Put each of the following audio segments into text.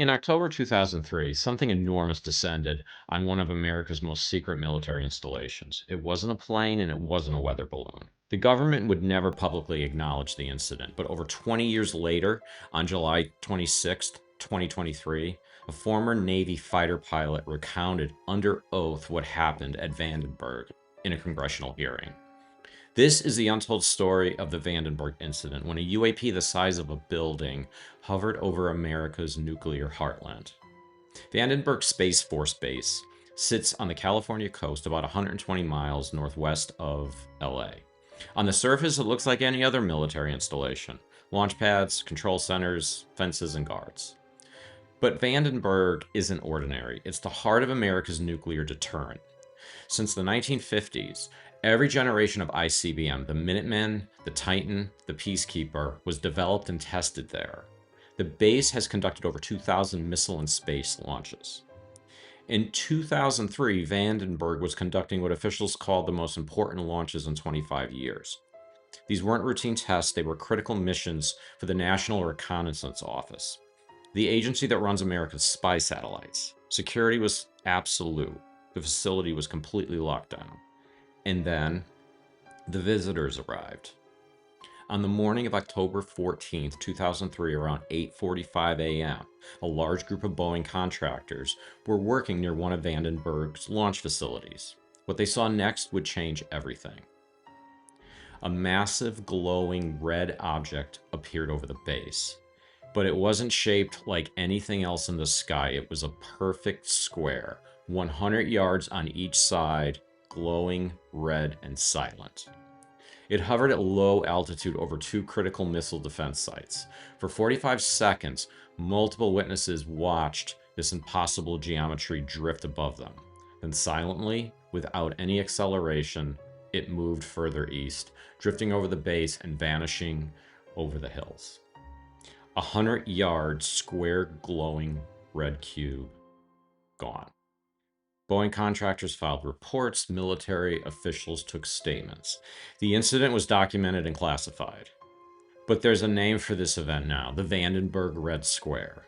In October 2003, something enormous descended on one of America's most secret military installations. It wasn't a plane and it wasn't a weather balloon. The government would never publicly acknowledge the incident, but over 20 years later, on July 26, 2023, a former Navy fighter pilot recounted under oath what happened at Vandenberg in a congressional hearing. This is the untold story of the Vandenberg Incident, when a UAP the size of a building hovered over America's nuclear heartland. Vandenberg Space Force Base sits on the California coast about 120 miles northwest of LA. On the surface, it looks like any other military installation: launch pads, control centers, fences, and guards. But Vandenberg isn't ordinary. It's the heart of America's nuclear deterrent. Since the 1950s, every generation of ICBM, the Minuteman, the Titan, the Peacekeeper, was developed and tested there. The base has conducted over 2,000 missile and space launches. In 2003, Vandenberg was conducting what officials called the most important launches in 25 years. These weren't routine tests, they were critical missions for the National Reconnaissance Office, the agency that runs America's spy satellites. Security was absolute. The facility was completely locked down. And then the visitors arrived. On the morning of October 14th, 2003, around 8:45 a.m., a large group of Boeing contractors were working near one of Vandenberg's launch facilities. What they saw next would change everything. A massive glowing red object appeared over the base, but it wasn't shaped like anything else in the sky. It was a perfect square, 100 yards on each side, glowing red and silent. It hovered at low altitude over two critical missile defense sites. For 45 seconds, multiple witnesses watched this impossible geometry drift above them. Then silently, without any acceleration, it moved further east, drifting over the base and vanishing over the hills. 100-yard square glowing red cube, gone. Boeing contractors filed reports, military officials took statements. The incident was documented and classified. But there's a name for this event now: the Vandenberg Red Square.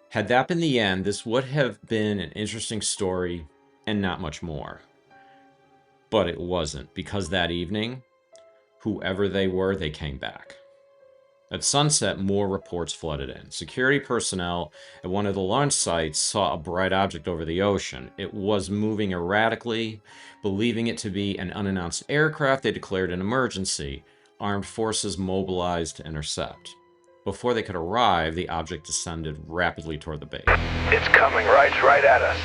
Had that been the end, this would have been an interesting story and not much more. But it wasn't, because that evening, whoever they were, they came back. At sunset, more reports flooded in. Security personnel at one of the launch sites saw a bright object over the ocean. It was moving erratically. Believing it to be an unannounced aircraft, they declared an emergency. Armed forces mobilized to intercept. Before they could arrive, the object descended rapidly toward the base. It's coming right at us.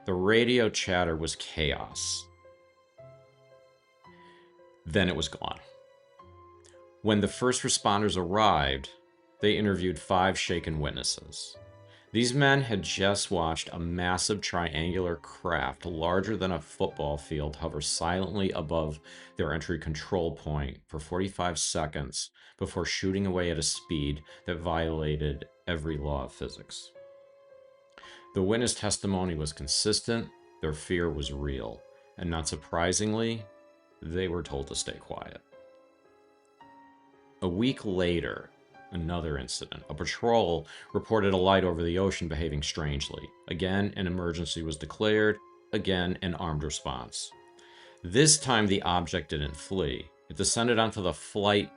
The radio chatter was chaos. Then it was gone. When the first responders arrived, they interviewed 5 shaken witnesses. These men had just watched a massive triangular craft larger than a football field hover silently above their entry control point for 45 seconds before shooting away at a speed that violated every law of physics. The witness testimony was consistent, their fear was real, and not surprisingly, they were told to stay quiet. A week later, another incident. A patrol reported a light over the ocean behaving strangely. Again, an emergency was declared. Again, an armed response. This time, the object didn't flee. It descended onto the flight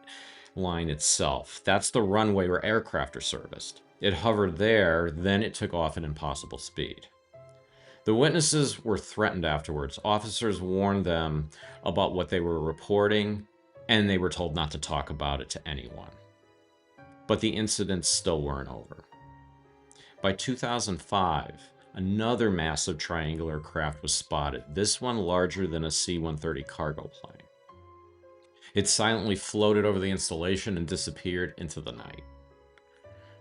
line itself. That's the runway where aircraft are serviced. It hovered there, then it took off at impossible speed. The witnesses were threatened afterwards. Officers warned them about what they were reporting, and they were told not to talk about it to anyone. But the incidents still weren't over. By 2005, another massive triangular craft was spotted, this one larger than a C-130 cargo plane. It silently floated over the installation and disappeared into the night.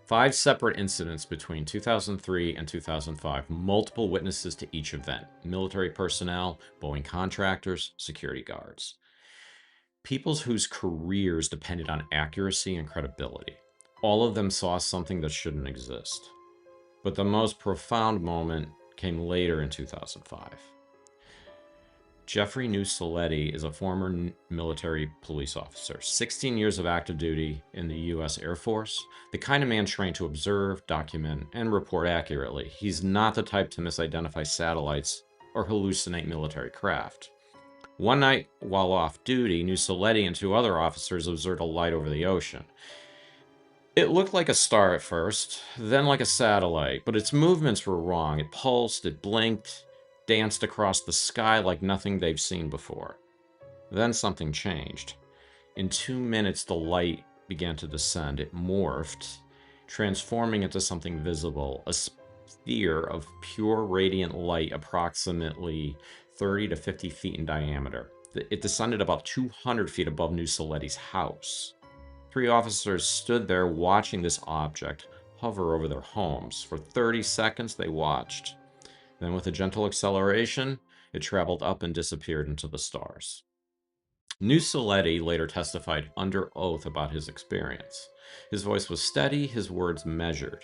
5 separate incidents between 2003 and 2005, multiple witnesses to each event: military personnel, Boeing contractors, security guards. People whose careers depended on accuracy and credibility. All of them saw something that shouldn't exist. But the most profound moment came later in 2005. Jeffrey Nuceletti is a former military police officer, 16 years of active duty in the U.S. Air Force, the kind of man trained to observe, document, and report accurately. He's not the type to misidentify satellites or hallucinate military craft. One night, while off duty, Nuceletti and two other officers observed a light over the ocean. It looked like a star at first, then like a satellite, but its movements were wrong. It pulsed, it blinked, danced across the sky like nothing they've seen before. Then something changed. In 2 minutes, the light began to descend. It morphed, transforming into something visible, a sphere of pure radiant light approximately 30 to 50 feet in diameter. It descended about 200 feet above Nuceletti's house. 3 officers stood there watching this object hover over their homes. For 30 seconds, they watched. Then, with a gentle acceleration, it traveled up and disappeared into the stars. Nuceletti later testified under oath about his experience. His voice was steady, his words measured.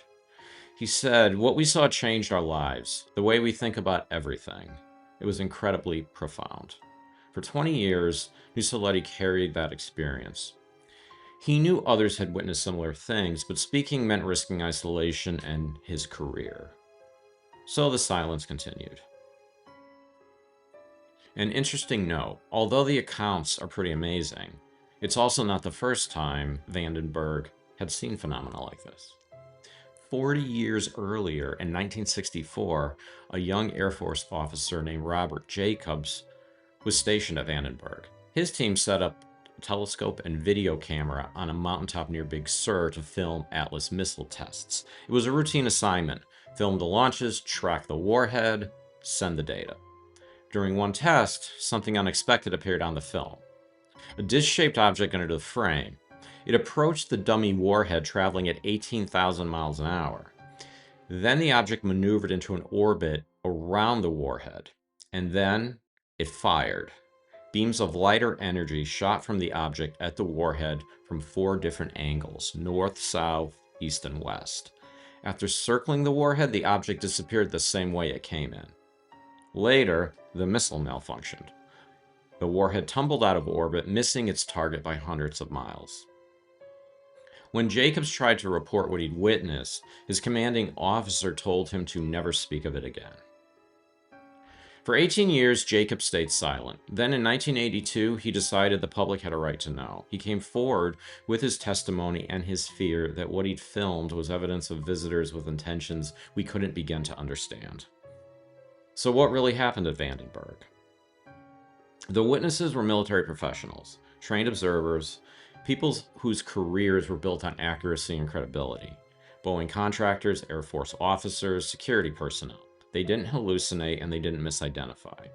He said, "What we saw changed our lives, the way we think about everything. It was incredibly profound." For 20 years, Nuceletti carried that experience. He knew others had witnessed similar things, but speaking meant risking isolation and his career. So the silence continued. An interesting note, although the accounts are pretty amazing, it's also not the first time Vandenberg had seen phenomena like this. 40 years earlier, in 1964, a young Air Force officer named Robert Jacobs was stationed at Vandenberg. His team set up a telescope and video camera on a mountaintop near Big Sur to film Atlas missile tests. It was a routine assignment: film the launches, track the warhead, send the data. During one test, something unexpected appeared on the film. A disc-shaped object entered the frame. It approached the dummy warhead, traveling at 18,000 miles an hour. Then the object maneuvered into an orbit around the warhead, and then it fired. Beams of lighter energy shot from the object at the warhead from 4 different angles: north, south, east, and west. After circling the warhead, the object disappeared the same way it came in. Later, the missile malfunctioned. The warhead tumbled out of orbit, missing its target by hundreds of miles. When Jacobs tried to report what he'd witnessed, his commanding officer told him to never speak of it again. For 18 years, Jacobs stayed silent. Then in 1982, he decided the public had a right to know. He came forward with his testimony and his fear that what he'd filmed was evidence of visitors with intentions we couldn't begin to understand. So what really happened at Vandenberg? The witnesses were military professionals, trained observers, people whose careers were built on accuracy and credibility. Boeing contractors, Air Force officers, security personnel. They didn't hallucinate and they didn't misidentify.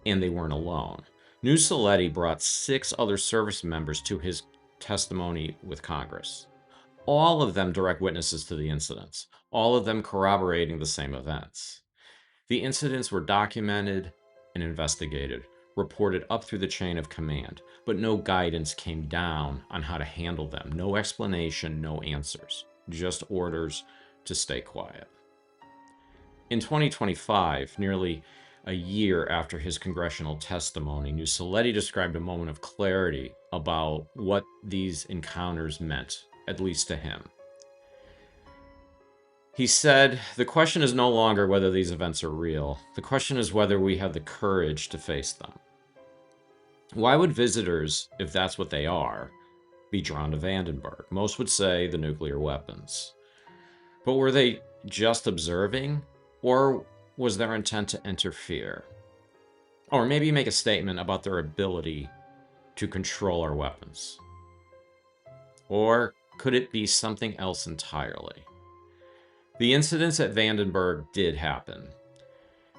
And they weren't alone. Nuceletti brought 6 other service members to his testimony with Congress. All of them direct witnesses to the incidents, all of them corroborating the same events. The incidents were documented and investigated, reported up through the chain of command, but no guidance came down on how to handle them. No explanation, no answers, just orders to stay quiet. In 2025, nearly a year after his congressional testimony, Nuceletti described a moment of clarity about what these encounters meant, at least to him. He said, "The question is no longer whether these events are real. The question is whether we have the courage to face them." Why would visitors, if that's what they are, be drawn to Vandenberg? Most would say the nuclear weapons. But were they just observing? Or was their intent to interfere? Or maybe make a statement about their ability to control our weapons? Or could it be something else entirely? The incidents at Vandenberg did happen.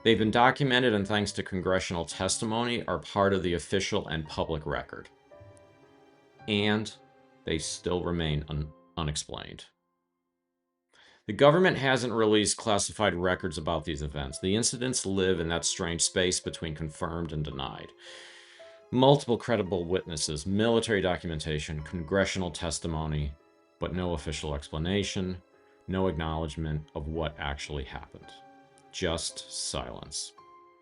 They've been documented and, thanks to congressional testimony, are part of the official and public record. And they still remain unexplained. The government hasn't released classified records about these events. The incidents live in that strange space between confirmed and denied. Multiple credible witnesses, military documentation, congressional testimony, but no official explanation, no acknowledgement of what actually happened. Just silence.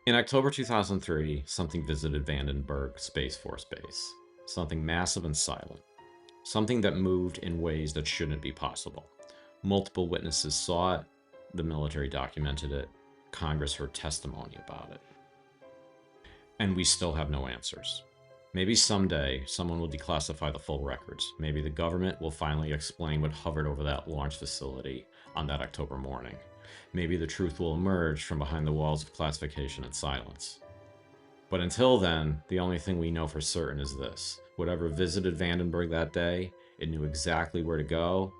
In October 2003, something visited Vandenberg Space Force Base. Something massive and silent. Something that moved in ways that shouldn't be possible. Multiple witnesses saw it. The military documented it. Congress heard testimony about it. And we still have no answers. Maybe someday someone will declassify the full records. Maybe the government will finally explain what hovered over that launch facility on that October morning. Maybe the truth will emerge from behind the walls of classification and silence. But until then, the only thing we know for certain is this. Whatever visited Vandenberg that day, it knew exactly where to go,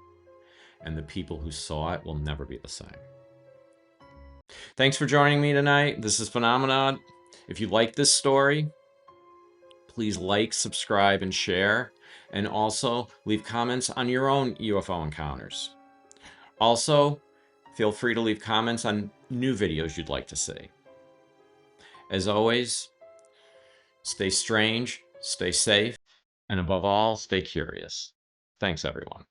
and the people who saw it will never be the same. Thanks for joining me tonight. This is Phenomenon. If you like this story, please like, subscribe, and share. And also, leave comments on your own UFO encounters. Also, feel free to leave comments on new videos you'd like to see. As always, stay strange, stay safe, and above all, stay curious. Thanks, everyone.